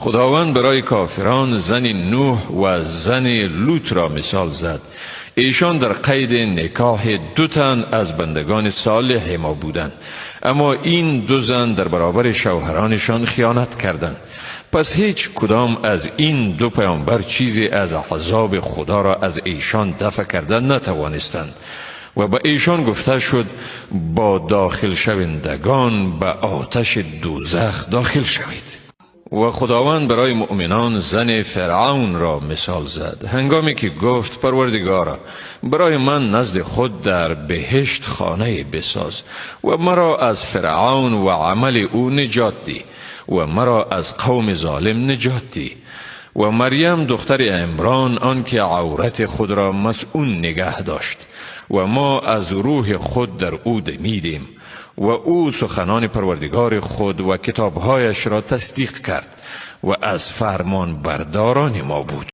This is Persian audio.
خداوند برای کافران زن نوح و زن لوط را مثال زد. ایشان در قید نکاح 2 تن از بندگان صالح ما بودند، اما این 2 زن در برابر شوهرانشان خیانت کردند. پس هیچ کدام از این 2 پیامبر چیزی از عذاب خدا را از ایشان دفع کردن نتوانستند و به ایشان گفته شد با داخل شوندگان به آتش دوزخ داخل شوید. و خداوند برای مؤمنان زن فرعون را مثال زد، هنگامی که گفت پروردگارا برای من نزد خود در بهشت خانه بساز و مرا از فرعون و عمل او نجات دی و مرا از قوم ظالم نجات دی. و مریم دختر عمران آنکه عورت خود را مسئول نگه داشت و ما از روح خود در او دمیدیم و او سخنان پروردگار خود و کتابهایش را تصدیق کرد و از فرمان برداران ما بود.